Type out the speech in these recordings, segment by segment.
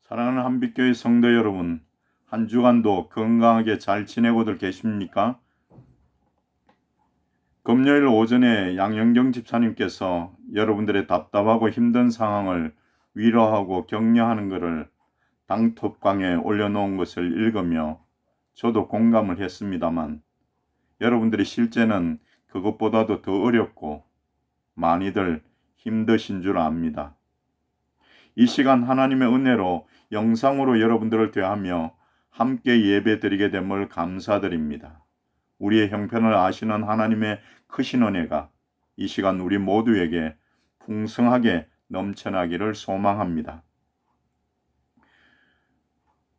사랑하는 한빛교회 성도 여러분, 한 주간도 건강하게 잘 지내고들 계십니까? 금요일 오전에 양영경 집사님께서 여러분들의 답답하고 힘든 상황을 위로하고 격려하는 것을 당톡방에 올려놓은 것을 읽으며 저도 공감을 했습니다만 여러분들이 실제는 그것보다도 더 어렵고 많이들 힘드신 줄 압니다. 이 시간 하나님의 은혜로 영상으로 여러분들을 대하며 함께 예배 드리게 됨을 감사드립니다. 우리의 형편을 아시는 하나님의 크신 은혜가 이 시간 우리 모두에게 풍성하게 넘쳐나기를 소망합니다.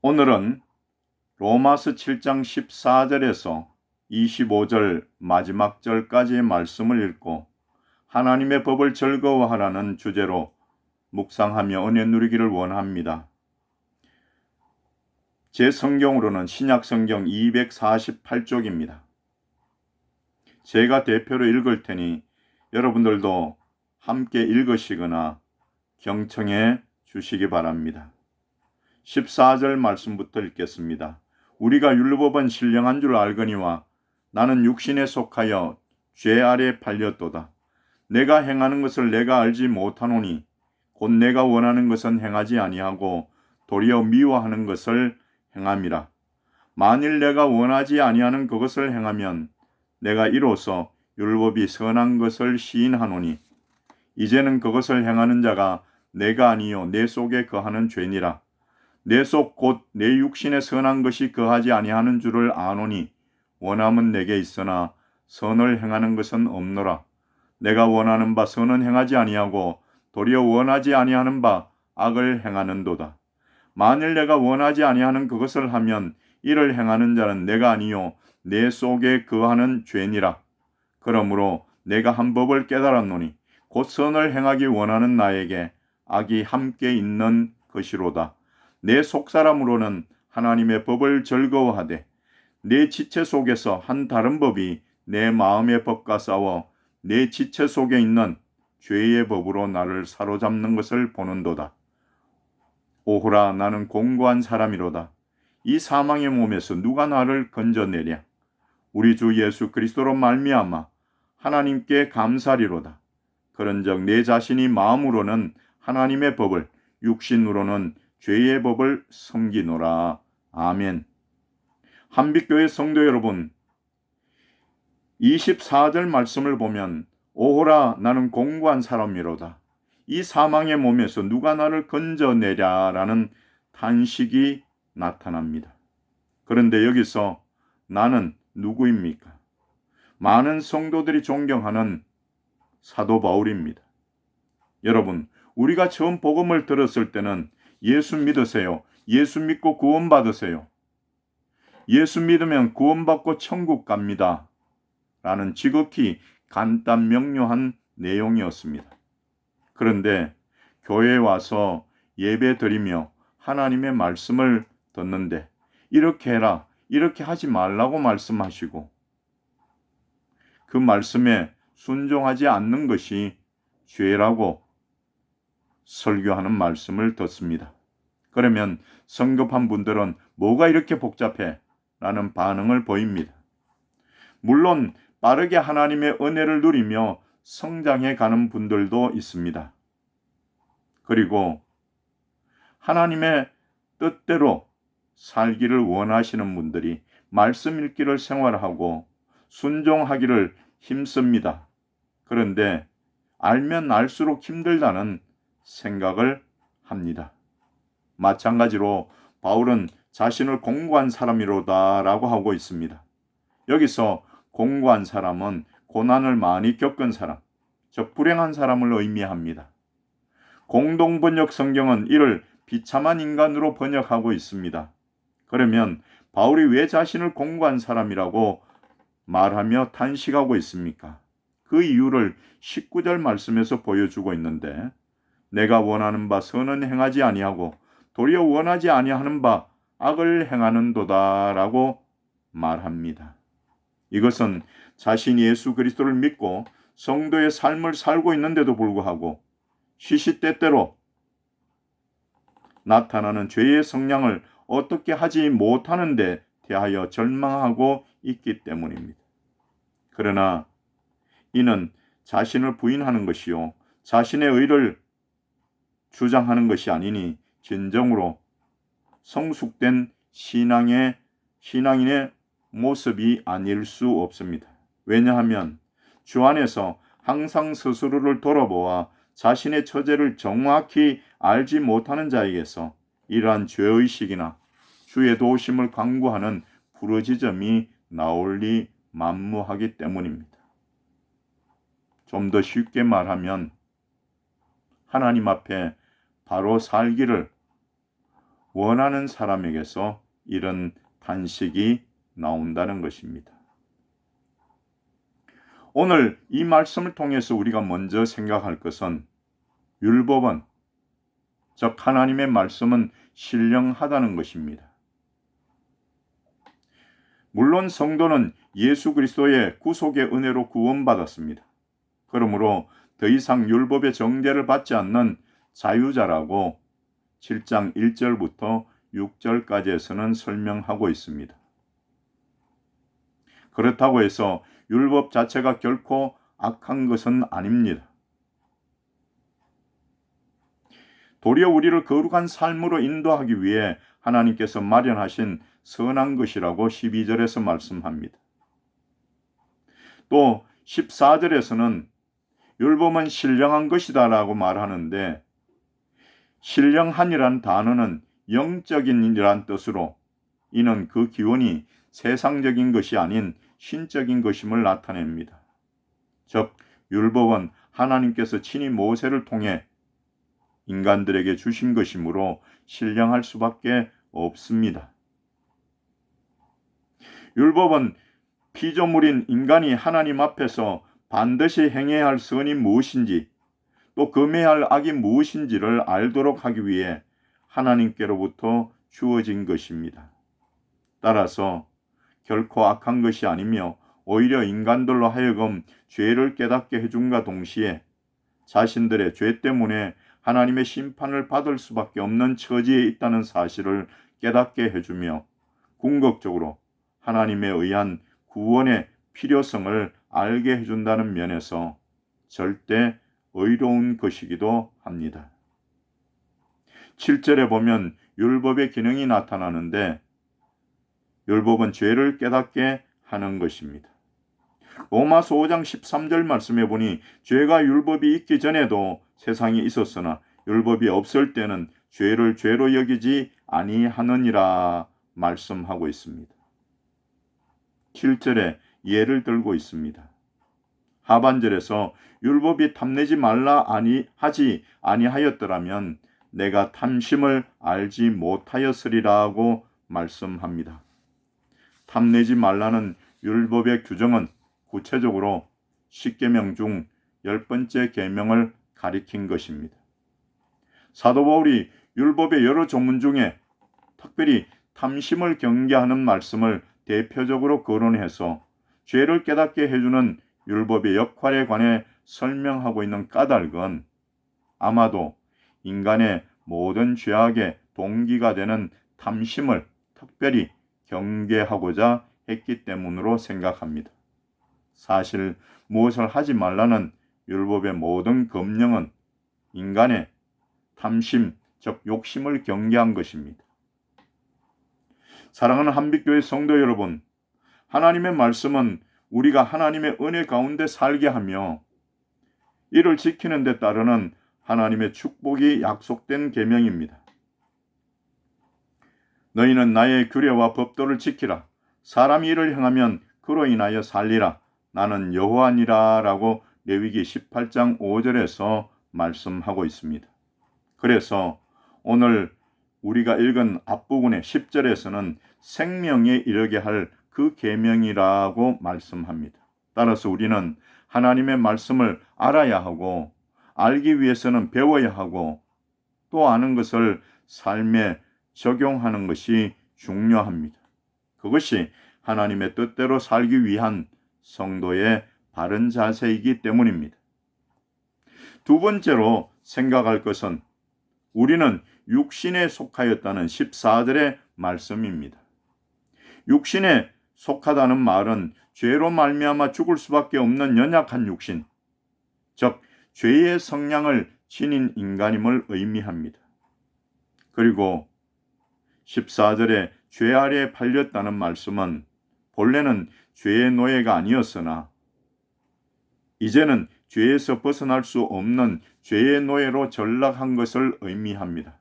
오늘은 로마서 7장 14절에서 25절 마지막 절까지의 말씀을 읽고 하나님의 법을 즐거워하라는 주제로 묵상하며 은혜 누리기를 원합니다. 제 성경으로는 신약성경 248쪽입니다. 제가 대표로 읽을 테니 여러분들도 함께 읽으시거나 경청해 주시기 바랍니다. 14절 말씀부터 읽겠습니다. 우리가 율법은 신령한 줄 알거니와 나는 육신에 속하여 죄 아래 팔렸도다. 내가 행하는 것을 내가 알지 못하노니 곧 내가 원하는 것은 행하지 아니하고 도리어 미워하는 것을 행함이라. 만일 내가 원하지 아니하는 그것을 행하면 내가 이로써 율법이 선한 것을 시인하노니 이제는 그것을 행하는 자가 내가 아니요 내 속에 거하는 죄니라. 내 속 곧 내 육신에 선한 것이 거하지 아니하는 줄을 아노니 원함은 내게 있으나 선을 행하는 것은 없노라. 내가 원하는 바 선은 행하지 아니하고 도리어 원하지 아니하는 바 악을 행하는도다. 만일 내가 원하지 아니하는 그것을 하면 이를 행하는 자는 내가 아니요 내 속에 거하는 죄니라. 그러므로 내가 한 법을 깨달았노니 곧 선을 행하기 원하는 나에게 악이 함께 있는 것이로다. 내 속사람으로는 하나님의 법을 즐거워하되 내 지체 속에서 한 다른 법이 내 마음의 법과 싸워 내 지체 속에 있는 죄의 법으로 나를 사로잡는 것을 보는도다. 오호라 나는 공고한 사람이로다. 이 사망의 몸에서 누가 나를 건져내랴. 우리 주 예수 그리스도로 말미암아 하나님께 감사리로다. 그런즉 내 자신이 마음으로는 하나님의 법을 육신으로는 죄의 법을 섬기노라. 아멘. 한빛교회 성도 여러분, 24절 말씀을 보면 오호라 나는 공고한 사람이로다. 이 사망의 몸에서 누가 나를 건져내랴라는 탄식이 나타납니다. 그런데 여기서 나는 누구입니까? 많은 성도들이 존경하는 사도 바울입니다. 여러분, 우리가 처음 복음을 들었을 때는 예수 믿으세요. 예수 믿고 구원 받으세요. 예수 믿으면 구원받고 천국 갑니다. 라는 지극히 간단 명료한 내용이었습니다. 그런데 교회에 와서 예배 드리며 하나님의 말씀을 듣는데 이렇게 해라, 이렇게 하지 말라고 말씀하시고 그 말씀에 순종하지 않는 것이 죄라고 설교하는 말씀을 듣습니다. 그러면 성급한 분들은 뭐가 이렇게 복잡해? 라는 반응을 보입니다. 물론 빠르게 하나님의 은혜를 누리며 성장해 가는 분들도 있습니다. 그리고 하나님의 뜻대로 살기를 원하시는 분들이 말씀 읽기를 생활하고 순종하기를 힘씁니다. 그런데 알면 알수록 힘들다는 생각을 합니다. 마찬가지로 바울은 자신을 공고한 사람이로다 라고 하고 있습니다. 여기서 공고한 사람은 고난을 많이 겪은 사람, 즉 불행한 사람을 의미합니다. 공동번역 성경은 이를 비참한 인간으로 번역하고 있습니다. 그러면 바울이 왜 자신을 공고한 사람이라고 말하며 탄식하고 있습니까? 그 이유를 19절 말씀에서 보여주고 있는데 내가 원하는 바 선은 행하지 아니하고 도리어 원하지 아니하는 바 악을 행하는도다 라고 말합니다. 이것은 자신이 예수 그리스도를 믿고 성도의 삶을 살고 있는데도 불구하고 시시때때로 나타나는 죄의 성량을 어떻게 하지 못하는 데 대하여 절망하고 있기 때문입니다. 그러나 이는 자신을 부인하는 것이요 자신의 의를 주장하는 것이 아니니 진정으로 성숙된 신앙인의 모습이 아닐 수 없습니다. 왜냐하면 주 안에서 항상 스스로를 돌아보아 자신의 처제를 정확히 알지 못하는 자에게서 이러한 죄의식이나 주의 도우심을 간구하는 부르짖음이 나올리 만무하기 때문입니다. 좀 더 쉽게 말하면 하나님 앞에 바로 살기를 원하는 사람에게서 이런 단식이 나온다는 것입니다. 오늘 이 말씀을 통해서 우리가 먼저 생각할 것은 율법은, 즉 하나님의 말씀은 신령하다는 것입니다. 물론 성도는 예수 그리스도의 구속의 은혜로 구원받았습니다. 그러므로 더 이상 율법의 정죄를 받지 않는 자유자라고 7장 1절부터 6절까지에서는 설명하고 있습니다. 그렇다고 해서 율법 자체가 결코 악한 것은 아닙니다. 도리어 우리를 거룩한 삶으로 인도하기 위해 하나님께서 마련하신 선한 것이라고 12절에서 말씀합니다. 또 14절에서는 율법은 신령한 것이다 라고 말하는데 신령한이란 단어는 영적인이란 뜻으로 이는 그 기원이 세상적인 것이 아닌 신적인 것임을 나타냅니다. 즉 율법은 하나님께서 친히 모세를 통해 인간들에게 주신 것이므로 신령할 수밖에 없습니다. 율법은 피조물인 인간이 하나님 앞에서 반드시 행해야 할 선이 무엇인지 또 금해야 할 악이 무엇인지를 알도록 하기 위해 하나님께로부터 주어진 것입니다. 따라서 결코 악한 것이 아니며 오히려 인간들로 하여금 죄를 깨닫게 해준과 동시에 자신들의 죄 때문에 하나님의 심판을 받을 수밖에 없는 처지에 있다는 사실을 깨닫게 해주며 궁극적으로 하나님에 의한 구원의 필요성을 알게 해준다는 면에서 절대 의로운 것이기도 합니다. 7절에 보면 율법의 기능이 나타나는데 율법은 죄를 깨닫게 하는 것입니다. 로마서 5장 13절 말씀해 보니 죄가 율법이 있기 전에도 세상에 있었으나 율법이 없을 때는 죄를 죄로 여기지 아니하느니라 말씀하고 있습니다. 7절에 예를 들고 있습니다. 하반절에서 율법이 탐내지 말라 하지 아니하였더라면 내가 탐심을 알지 못하였으리라고 말씀합니다. 탐내지 말라는 율법의 규정은 구체적으로 10계명 중 10번째 계명을 가리킨 것입니다. 사도 바울이 율법의 여러 조문 중에 특별히 탐심을 경계하는 말씀을 대표적으로 거론해서 죄를 깨닫게 해주는 율법의 역할에 관해 설명하고 있는 까닭은 아마도 인간의 모든 죄악의 동기가 되는 탐심을 특별히 경계하고자 했기 때문으로 생각합니다. 사실 무엇을 하지 말라는 율법의 모든 검령은 인간의 탐심, 즉 욕심을 경계한 것입니다. 사랑하는 한빛교회 성도 여러분, 하나님의 말씀은 우리가 하나님의 은혜 가운데 살게 하며 이를 지키는 데 따르는 하나님의 축복이 약속된 계명입니다. 너희는 나의 규례와 법도를 지키라. 사람이 이를 행하면 그로 인하여 살리라. 나는 여호와니라 라고 레위기 18장 5절에서 말씀하고 있습니다. 그래서 오늘 우리가 읽은 앞부분의 10절에서는 생명에 이르게 할 그 계명이라고 말씀합니다. 따라서 우리는 하나님의 말씀을 알아야 하고 알기 위해서는 배워야 하고 또 아는 것을 삶에 적용하는 것이 중요합니다. 그것이 하나님의 뜻대로 살기 위한 성도의 바른 자세이기 때문입니다. 두 번째로 생각할 것은 우리는 육신에 속하였다는 14절의 말씀입니다. 육신에 속하다는 말은 죄로 말미암아 죽을 수밖에 없는 연약한 육신, 즉 죄의 성량을 지닌 인간임을 의미합니다. 그리고 14절에 죄 아래에 팔렸다는 말씀은 본래는 죄의 노예가 아니었으나 이제는 죄에서 벗어날 수 없는 죄의 노예로 전락한 것을 의미합니다.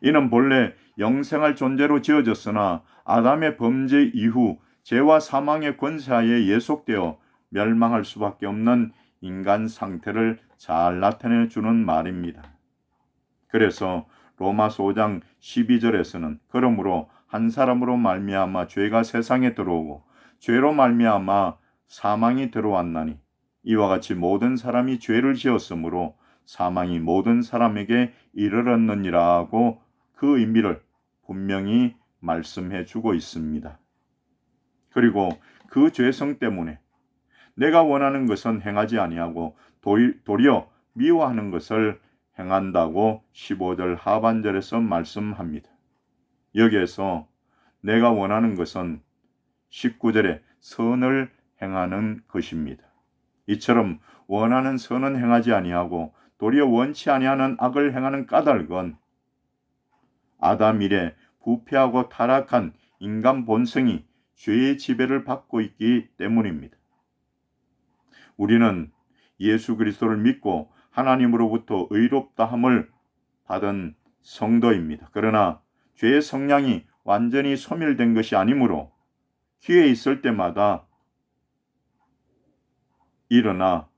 이는 본래 영생할 존재로 지어졌으나 아담의 범죄 이후 죄와 사망의 권세하에 예속되어 멸망할 수밖에 없는 인간 상태를 잘 나타내 주는 말입니다. 그래서 로마서 5장 12절에서는 그러므로 한 사람으로 말미암아 죄가 세상에 들어오고 죄로 말미암아 사망이 들어왔나니 이와 같이 모든 사람이 죄를 지었으므로 사망이 모든 사람에게 이르렀느니라고 그 의미를 분명히 말씀해 주고 있습니다. 그리고 그 죄성 때문에 내가 원하는 것은 행하지 아니하고 도리어 미워하는 것을 행한다고 15절 하반절에서 말씀합니다. 여기에서 내가 원하는 것은 19절에 선을 행하는 것입니다. 이처럼 원하는 선은 행하지 아니하고 도리어 원치 아니하는 악을 행하는 까닭은 아담 이래 부패하고 타락한 인간 본성이 죄의 지배를 받고 있기 때문입니다. 우리는 예수 그리스도를 믿고 하나님으로부터 의롭다함을 받은 성도입니다. 그러나 죄의 성량이 완전히 소멸된 것이 아니므로 기회 있을 때마다 일어나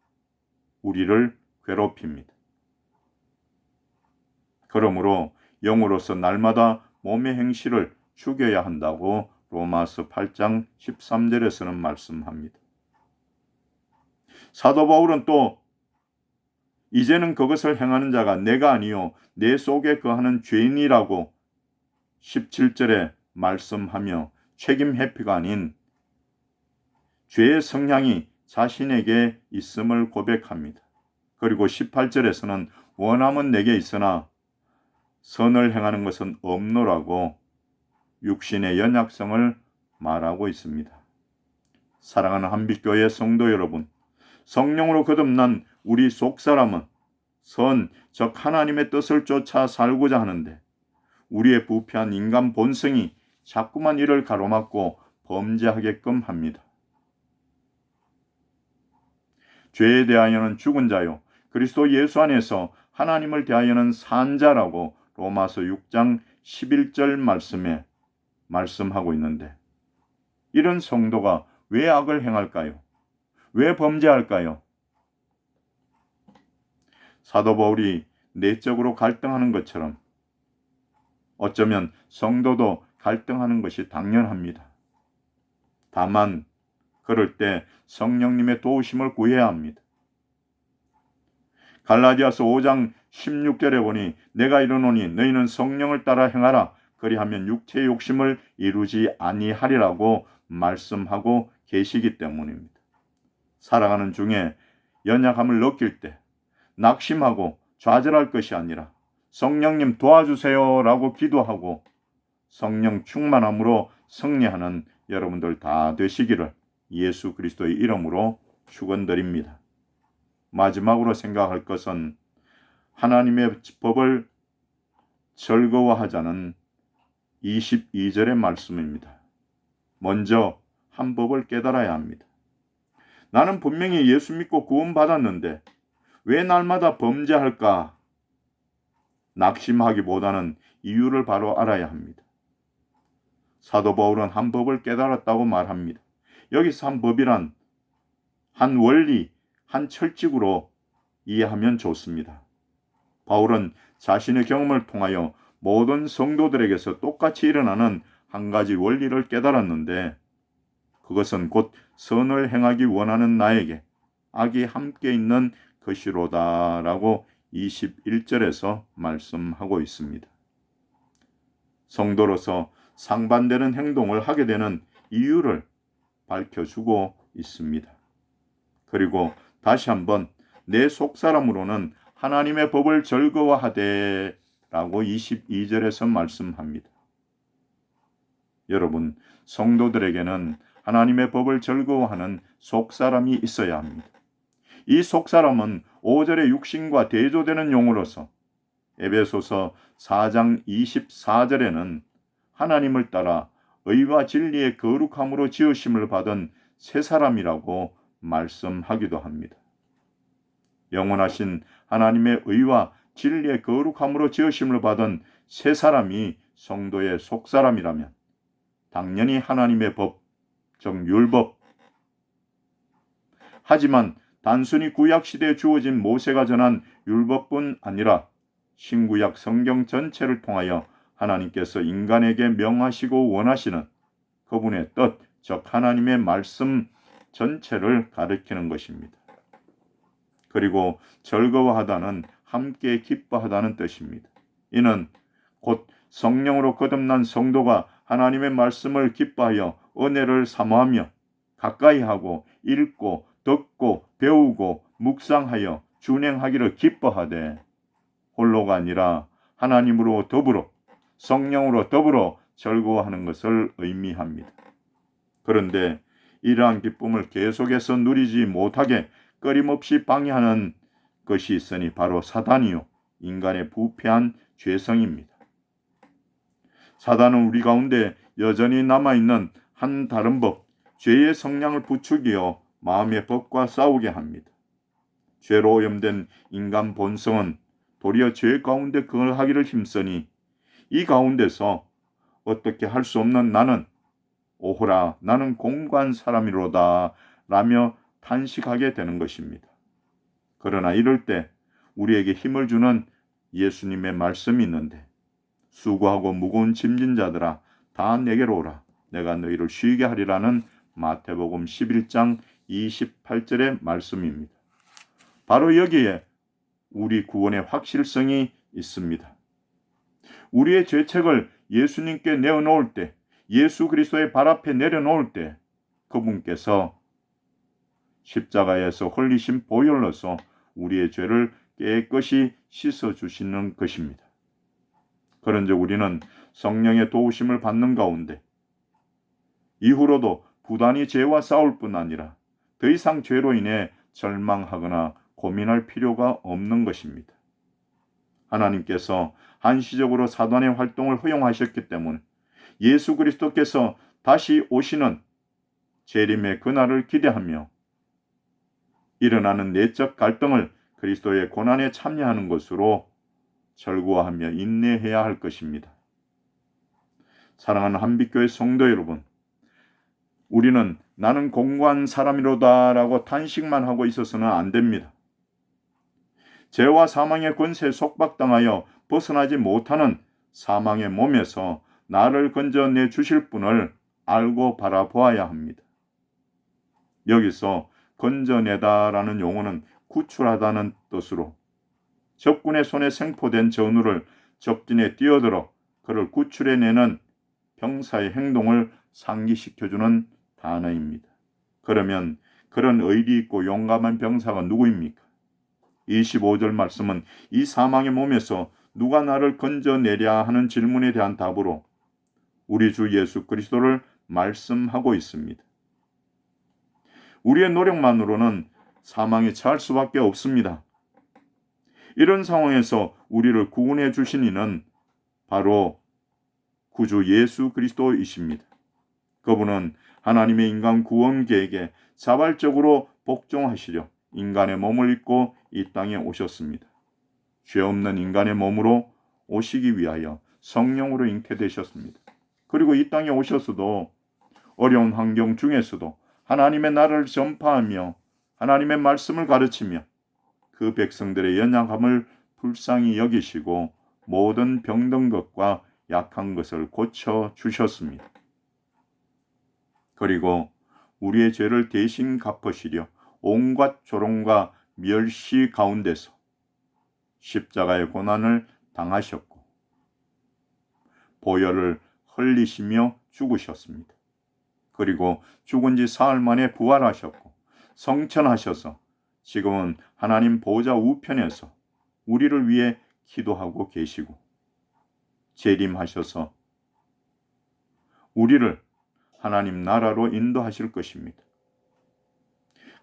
우리를 괴롭힙니다. 그러므로 영으로서 날마다 몸의 행실을 죽여야 한다고 로마서 8장 13절에서는 말씀합니다. 사도 바울은 또 이제는 그것을 행하는 자가 내가 아니요 내 속에 거하는 죄인이라고 17절에 말씀하며 책임 회피가 아닌 죄의 성향이 자신에게 있음을 고백합니다. 그리고 18절에서는 원함은 내게 있으나 선을 행하는 것은 없노라고 육신의 연약성을 말하고 있습니다. 사랑하는 한빛교회 성도 여러분, 성령으로 거듭난 우리 속사람은 즉 하나님의 뜻을 쫓아 살고자 하는데 우리의 부패한 인간 본성이 자꾸만 이를 가로막고 범죄하게끔 합니다. 죄에 대하여는 죽은 자요 그리스도 예수 안에서 하나님을 대하여는 산 자라고 로마서 6장 11절 말씀에 말씀하고 있는데 이런 성도가 왜 악을 행할까요? 왜 범죄할까요? 사도 바울이 내적으로 갈등하는 것처럼 어쩌면 성도도 갈등하는 것이 당연합니다. 다만 그럴 때 성령님의 도우심을 구해야 합니다. 갈라디아서 5장 16절에 보니 내가 이르노니 너희는 성령을 따라 행하라 그리하면 육체의 욕심을 이루지 아니하리라고 말씀하고 계시기 때문입니다. 살아가는 중에 연약함을 느낄 때 낙심하고 좌절할 것이 아니라 성령님 도와주세요 라고 기도하고 성령 충만함으로 승리하는 여러분들 다 되시기를 예수 그리스도의 이름으로 축원드립니다. 마지막으로 생각할 것은 하나님의 법을 즐거워하자는 22절의 말씀입니다. 먼저 한 법을 깨달아야 합니다. 나는 분명히 예수 믿고 구원받았는데 왜 날마다 범죄할까? 낙심하기보다는 이유를 바로 알아야 합니다. 사도 바울은 한 법을 깨달았다고 말합니다. 여기서 한 법이란 한 원리, 한 철칙으로 이해하면 좋습니다. 바울은 자신의 경험을 통하여 모든 성도들에게서 똑같이 일어나는 한 가지 원리를 깨달았는데 그것은 곧 선을 행하기 원하는 나에게 악이 함께 있는 것이로다 라고 21절에서 말씀하고 있습니다. 성도로서 상반되는 행동을 하게 되는 이유를 밝혀주고 있습니다. 그리고 다시 한번 내 속사람으로는 하나님의 법을 즐거워하되 라고 22절에서 말씀합니다. 여러분, 성도들에게는 하나님의 법을 즐거워하는 속사람이 있어야 합니다. 이 속사람은 5절의 육신과 대조되는 용어로서 에베소서 4장 24절에는 하나님을 따라 의와 진리의 거룩함으로 지으심을 받은 새 사람이라고 말씀하기도 합니다. 영원하신 하나님의 의와 진리의 거룩함으로 지으심을 받은 새 사람이 성도의 속사람이라면 당연히 하나님의 법, 즉 율법. 하지만 단순히 구약시대에 주어진 모세가 전한 율법뿐 아니라 신구약 성경 전체를 통하여 하나님께서 인간에게 명하시고 원하시는 그분의 뜻, 즉 하나님의 말씀 전체를 가리키는 것입니다. 그리고 즐거워하다는 함께 기뻐하다는 뜻입니다. 이는 곧 성령으로 거듭난 성도가 하나님의 말씀을 기뻐하여 은혜를 사모하며 가까이 하고 읽고 듣고 배우고 묵상하여 준행하기를 기뻐하되 홀로가 아니라 하나님으로 더불어 성령으로 더불어 즐거워하는 것을 의미합니다. 그런데 이러한 기쁨을 계속해서 누리지 못하게 끊임없이 방해하는 것이 있으니 바로 사단이요 인간의 부패한 죄성입니다. 사단은 우리 가운데 여전히 남아있는 한 다른 법, 죄의 성량을 부추기어 마음의 법과 싸우게 합니다. 죄로 오염된 인간 본성은 도리어 죄 가운데 거하기를 힘쓰니 이 가운데서 어떻게 할 수 없는 나는 오호라 나는 공고한 사람이로다 라며 탄식하게 되는 것입니다. 그러나 이럴 때 우리에게 힘을 주는 예수님의 말씀이 있는데 수고하고 무거운 짐진 자들아 다 내게로 오라 내가 너희를 쉬게 하리라는 마태복음 11장 28절의 말씀입니다. 바로 여기에 우리 구원의 확실성이 있습니다. 우리의 죄책을 예수님께 내어놓을 때 예수 그리스도의 발 앞에 내려놓을 때 그분께서 십자가에서 흘리신 보혈로서 우리의 죄를 깨끗이 씻어주시는 것입니다. 그런즉 우리는 성령의 도우심을 받는 가운데 이후로도 부단히 죄와 싸울 뿐 아니라 더 이상 죄로 인해 절망하거나 고민할 필요가 없는 것입니다. 하나님께서 한시적으로 사단의 활동을 허용하셨기 때문에 예수 그리스도께서 다시 오시는 재림의 그날을 기대하며 일어나는 내적 갈등을 그리스도의 고난에 참여하는 것으로 즐거워하며 인내해야 할 것입니다. 사랑하는 한빛교회 성도 여러분, 우리는 나는 공고한 사람이로다 라고 탄식만 하고 있어서는 안 됩니다. 죄와 사망의 권세에 속박당하여 벗어나지 못하는 사망의 몸에서 나를 건져내 주실 분을 알고 바라보아야 합니다. 여기서 건져내다라는 용어는 구출하다는 뜻으로 적군의 손에 생포된 전우를 적진에 뛰어들어 그를 구출해내는 병사의 행동을 상기시켜주는 단어입니다. 그러면 그런 의리 있고 용감한 병사가 누구입니까? 25절 말씀은 이 사망의 몸에서 누가 나를 건져내랴 하는 질문에 대한 답으로 우리 주 예수 그리스도를 말씀하고 있습니다. 우리의 노력만으로는 사망에 처할 수밖에 없습니다. 이런 상황에서 우리를 구원해 주신 이는 바로 구주 예수 그리스도이십니다. 그분은 하나님의 인간 구원 계획에 자발적으로 복종하시려 인간의 몸을 입고 이 땅에 오셨습니다. 죄 없는 인간의 몸으로 오시기 위하여 성령으로 잉태되셨습니다. 그리고 이 땅에 오셔서도 어려운 환경 중에서도 하나님의 나라를 전파하며 하나님의 말씀을 가르치며 그 백성들의 연약함을 불쌍히 여기시고 모든 병든 것과 약한 것을 고쳐 주셨습니다. 그리고 우리의 죄를 대신 갚으시려 온갖 조롱과 멸시 가운데서 십자가의 고난을 당하셨고 보혈을 흘리시며 죽으셨습니다. 그리고 죽은 지 사흘 만에 부활하셨고 성천하셔서 지금은 하나님 보좌 우편에서 우리를 위해 기도하고 계시고 재림하셔서 우리를 하나님 나라로 인도하실 것입니다.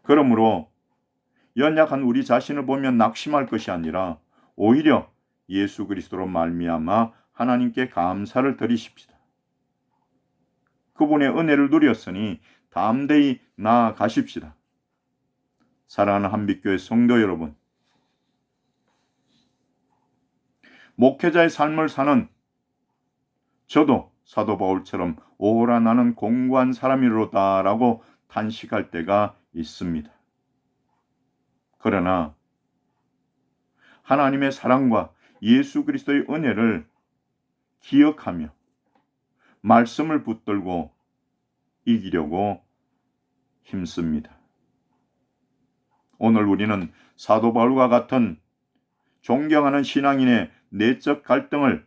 그러므로 연약한 우리 자신을 보며 낙심할 것이 아니라 오히려 예수 그리스도로 말미암아 하나님께 감사를 드리십시다. 그분의 은혜를 누렸으니 담대히 나아가십시다. 사랑하는 한빛교회 성도 여러분, 목회자의 삶을 사는 저도 사도 바울처럼 오라 나는 공고한 사람이로다라고 탄식할 때가 있습니다. 그러나 하나님의 사랑과 예수 그리스도의 은혜를 기억하며 말씀을 붙들고 이기려고 힘씁니다. 오늘 우리는 사도 바울과 같은 존경하는 신앙인의 내적 갈등을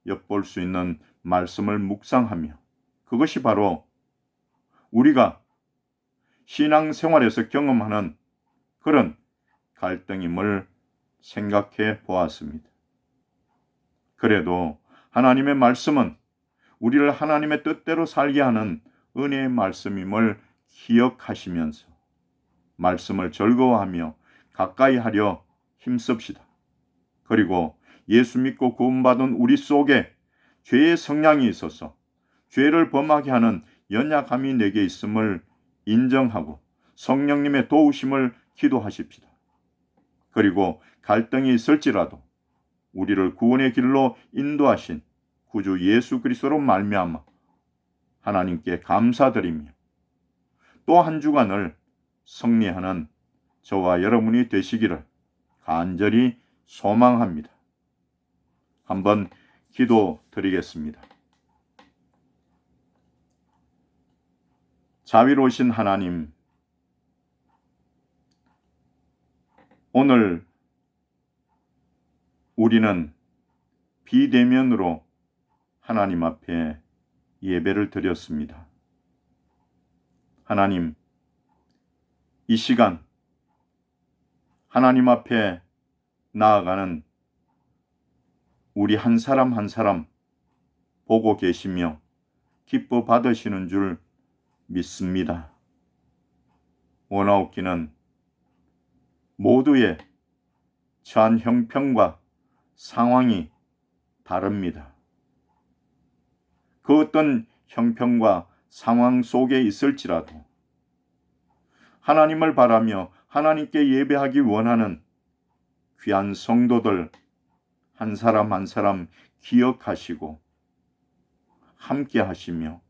엿볼 수 있는 말씀을 묵상하며 그것이 바로 우리가 신앙생활에서 경험하는 그런 갈등임을 생각해 보았습니다. 그래도 하나님의 말씀은 우리를 하나님의 뜻대로 살게 하는 은혜의 말씀임을 기억하시면서 말씀을 즐거워하며 가까이 하려 힘씁시다. 그리고 예수 믿고 구원받은 우리 속에 죄의 성향이 있어서 죄를 범하게 하는 연약함이 내게 있음을 인정하고 성령님의 도우심을 기도하십시다. 그리고 갈등이 있을지라도 우리를 구원의 길로 인도하신 구주 예수 그리스도로 말미암아 하나님께 감사드리며 또 한 주간을 승리하는 저와 여러분이 되시기를 간절히 소망합니다. 한번 기도드리겠습니다. 자비로우신 하나님, 오늘 우리는 비대면으로 하나님 앞에 예배를 드렸습니다. 하나님, 이 시간 하나님 앞에 나아가는 우리 한 사람 한 사람 보고 계시며 기뻐 받으시는 줄 믿습니다. 원하옵기는 모두의 처한 형편과 상황이 다릅니다. 그 어떤 형편과 상황 속에 있을지라도 하나님을 바라며 하나님께 예배하기 원하는 귀한 성도들 한 사람 한 사람 기억하시고 함께 하시며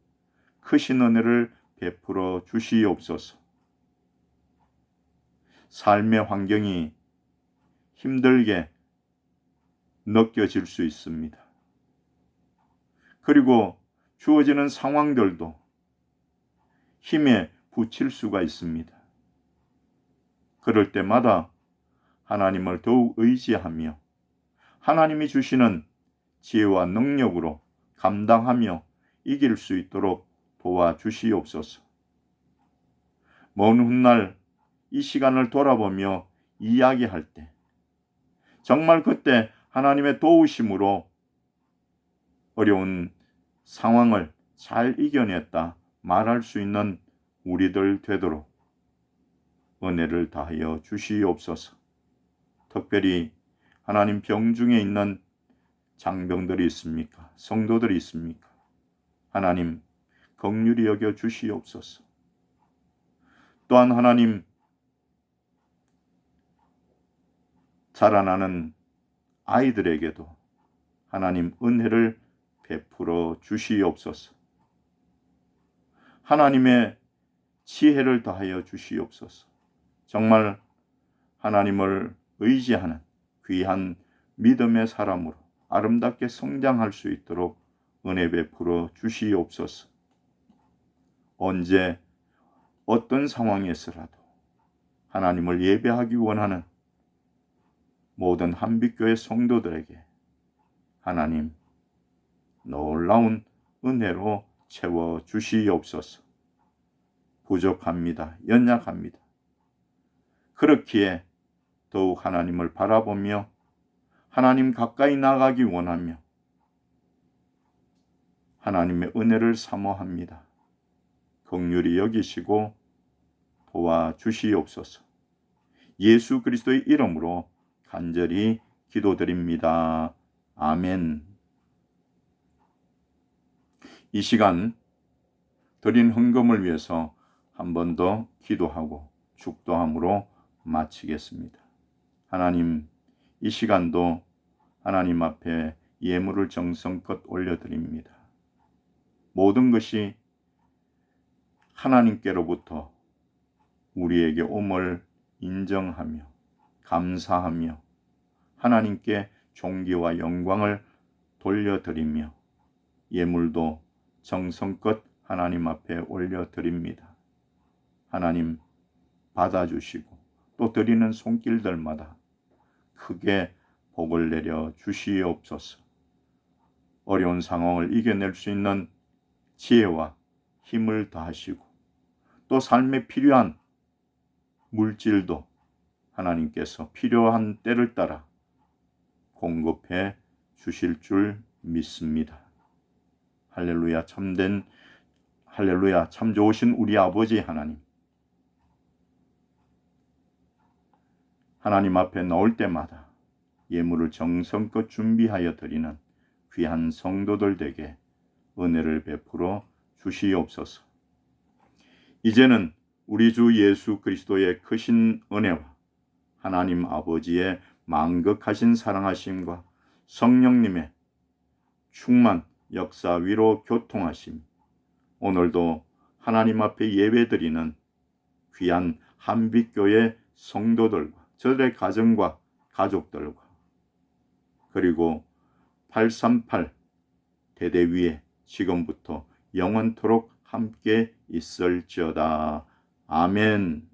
크신 은혜를 베풀어 주시옵소서. 삶의 환경이 힘들게 느껴질 수 있습니다. 그리고 주어지는 상황들도 힘에 부칠 수가 있습니다. 그럴 때마다 하나님을 더욱 의지하며 하나님이 주시는 지혜와 능력으로 감당하며 이길 수 있도록 도와주시옵소서. 먼 훗날 이 시간을 돌아보며 이야기할 때 정말 그때 하나님의 도우심으로 어려운 상황을 잘 이겨냈다 말할 수 있는 우리들 되도록 은혜를 다하여 주시옵소서. 특별히 하나님 병중에 있는 장병들이 있습니까? 성도들이 있습니까? 하나님 긍휼히 여겨 주시옵소서. 또한 하나님 자라나는 아이들에게도 하나님 은혜를 베풀어 주시옵소서. 하나님의 지혜를 다하여 주시옵소서. 정말 하나님을 의지하는 귀한 믿음의 사람으로 아름답게 성장할 수 있도록 은혜 베풀어 주시옵소서. 언제 어떤 상황에서라도 하나님을 예배하기 원하는 모든 한빛교회 성도들에게 하나님 놀라운 은혜로 채워 주시옵소서. 부족합니다. 연약합니다. 그렇기에 더욱 하나님을 바라보며 하나님 가까이 나가기 원하며 하나님의 은혜를 사모합니다. 긍휼히 여기시고 도와주시옵소서. 예수 그리스도의 이름으로 간절히 기도드립니다. 아멘. 이 시간 드린 헌금을 위해서 한 번 더 기도하고 축도함으로 마치겠습니다. 하나님, 이 시간도 하나님 앞에 예물을 정성껏 올려드립니다. 모든 것이 하나님께로부터 우리에게 옴을 인정하며 감사하며 하나님께 존귀와 영광을 돌려드리며 예물도 정성껏 하나님 앞에 올려드립니다. 하나님 받아주시고 또 드리는 손길들마다 크게 복을 내려 주시옵소서. 어려운 상황을 이겨낼 수 있는 지혜와 힘을 더하시고 또 삶에 필요한 물질도 하나님께서 필요한 때를 따라 공급해 주실 줄 믿습니다. 할렐루야, 할렐루야, 참 좋으신 우리 아버지 하나님. 하나님 앞에 나올 때마다 예물을 정성껏 준비하여 드리는 귀한 성도들 에게 은혜를 베풀어 주시옵소서. 이제는 우리 주 예수 그리스도의 크신 은혜와 하나님 아버지의 만극하신 사랑하심과 성령님의 충만 역사 위로 교통하심, 오늘도 하나님 앞에 예배드리는 귀한 한빛교회 성도들과 저들의 가정과 가족들과 그리고 838 대대 위에 지금부터 영원토록 함께 있을지어다. 아멘.